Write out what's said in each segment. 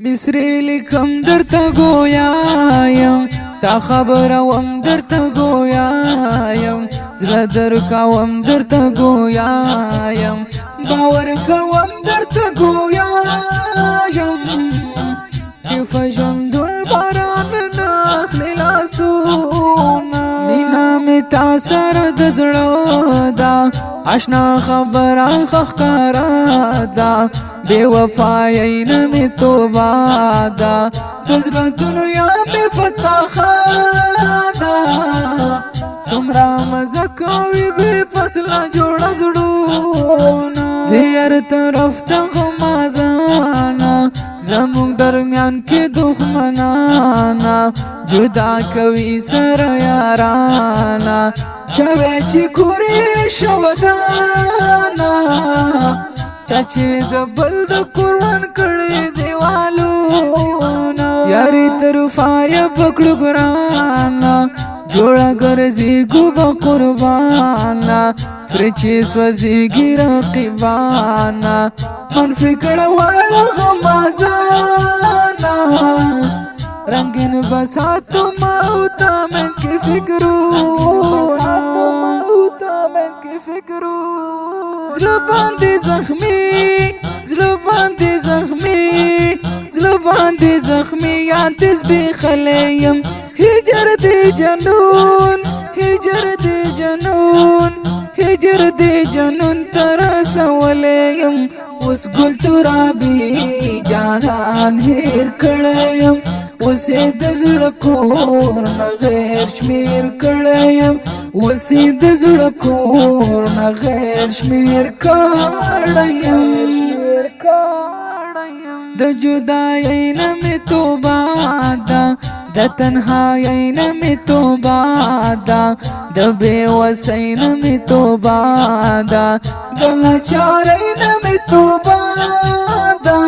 مصری لیکم درته گویایم تا خبروم درته گویایم زړه درکوم درته گویایم باور کوم درته گویایم چې فژوندون باران ناخلی لاسونه مینا می تا سره د زړه دا آشنا خبره ښکاره ده بے وفائی نمی توبہ دا دزر دنیا میں فتح خادا سمرا مزکوی بے فصلہ جوڑا زڑونا دیر طرف تغمازانا زمون درمیان کی دخمنانا جدا کوي سر یارانا چوي چی کوری شودانا چاچی د بل د قربان کړي دیوالونا یاري طرفای پکړو ګرانا جوړا ګرځي ګوب قربانا فرچي سوځيږي رقيبانا من فکر واړه غمازانا رنگین بساتو ماوتا مینس کی فکرونا زلو باندې زخمی یا تسبیح خلیم هجر دی جنون ترسولیم اوس ګل ترابي جانان هیر کړیم اوسې د زړه کور نه غیر شمیر کړیم اوسې د زړه کور نه غیر شمیر کړیم د جدایۍ نه مې توبه ده د تنهایۍ نه مې توبه ده د بې وسۍ نه مې توبه ده د لاچارۍ نه مې توبه ده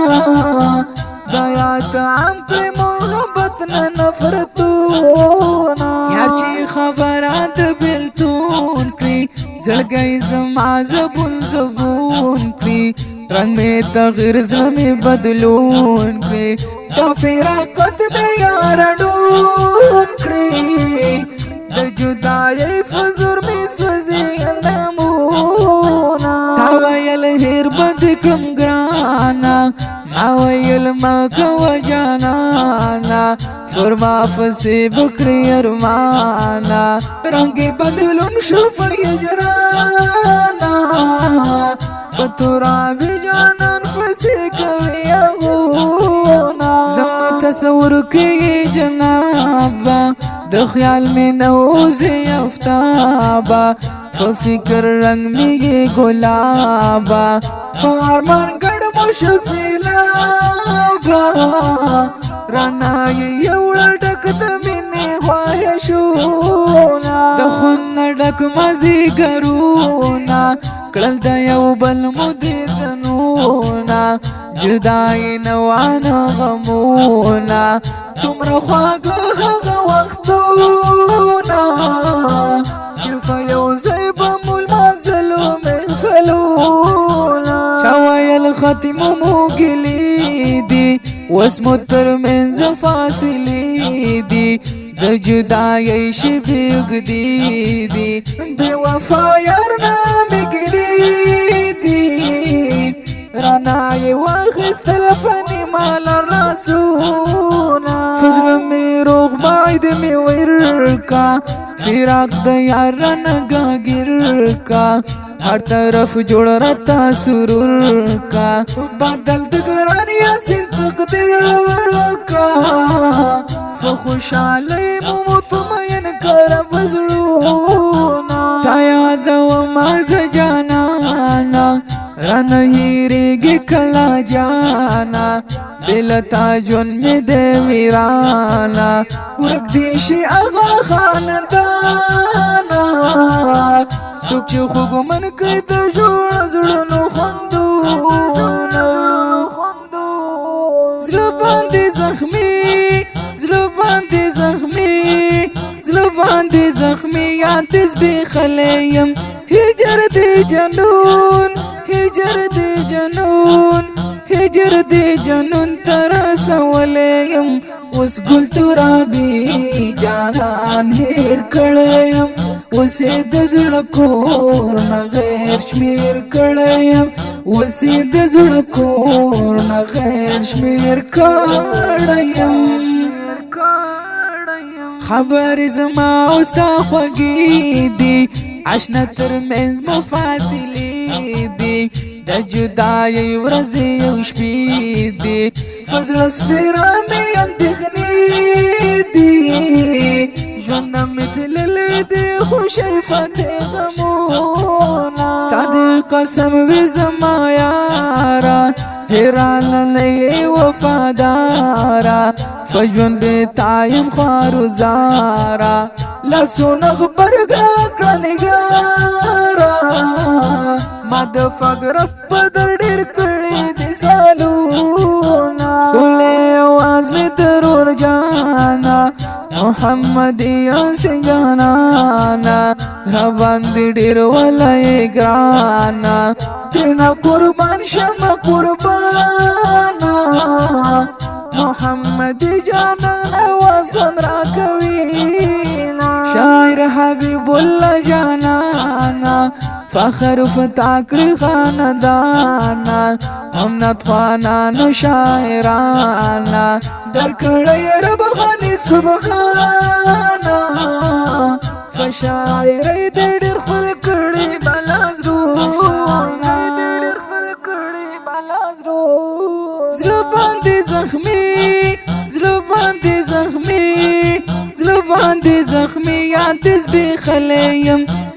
د یاد عام کړې محبت نه نفرتونه یار چې خبره د بېلتون کړي زړګی زما زبون کړي رنگ میں تغیر زړه میں بدلون کړي سفیرقت میں یارډون کړي د جدایۍ فزور میں سوځي علمونا تا ویل هیر بد کړم ګرانا ما ویل ما کو جانانا فرما فسی بکړي ارمانا رنگ بدلون شو فهجرانا بطرابی جانان فسی کوي اغونا زما تصور کی جنابا د خیال میں نوزی افتابا ففکر رنگ میں گلابا فارمان گڑ مشو سیلابا رانا یوڑا ڈک دمینی خواہشونا دخون ڈک مزی گرونا کړل د یو بل مدیدنونا جدای نوان غمونا څومره خواږه هغه وختونه چې په یو ځای به مو لمانځلو محفلونه چا ویل ختم مو ګیلې دي اوس مو ترمنځ فاصلې دي د جدایۍ شپې اوږدې دي بې وفا یار نه مې ګیلې دي رانا یې واخیستل فني مال راسونه فزړه مې روغ باید مې ورکا فراق د یار رانه ګاګیر کا هر طرف جوړ راته سرور کا بدل د ګران یاسین تقدیر کا فخوشالی مو مطمئن کرم بزړونا تا یادوم از جانانا رانه هیریږي کله جانا بلتا جون می د ویرانا ورک دی شي اغا خاندانا څوک چې خوږمن کړي د جوړ زړونو خوندونه زړه باندې زخمی یا تسبیح خلیم هجر دی جنون هجر دې جنون تر سولیم اوس ګل ترابي جانان هیر کړم اوس د زړه کور نه غیر شمیر کړم اوس د زړه کور نه غیر شمیر کړم خبر زما اوس تا خوږې دي عشنا ترمنځ مو فاصلې دي د جدایۍ ورځې او شپې دي فزړه سپېره مې اندېښنې دي ژوند مې تللی دی خوشۍ فتحې غمونه ستا د قسم وي زما یاره هیرانه نه یې وفاداره فژوند بې تا یم خوارزاره لاسونه غبرګ راکړه نګاره ما د فقر په در ډېر کړي دي سوالونه ټولې اواز مې ترور جانا محمد یاسین جانانا را باندې ډېر ولای ګرانا ترېنه قربان شمه قربانا محمد جانان आवाज خوند را کوي شاعر حبیب الله جانانا فخر فتاکړي خاندانا امنت خوانانو شاعرانا درکړی رب غني سبحانا فشاعري ډېر خپل کړي بلازرونا زړه باندې زخمي زړه باندې زخمي زړه باندې زخمي یاد زبېښلی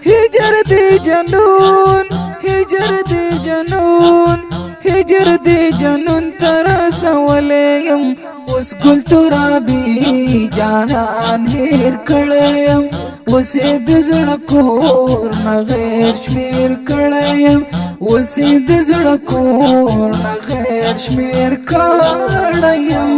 هجر دې جنون هجر دې جنون هجر دې جنون تر رسولی یم اوس ګل ترابي جانان هیر کړی یم اوس یې د زړه کور نه غیر شمېر کړی یم اوس یې د زړه کور نه غیر شمېر کړی یم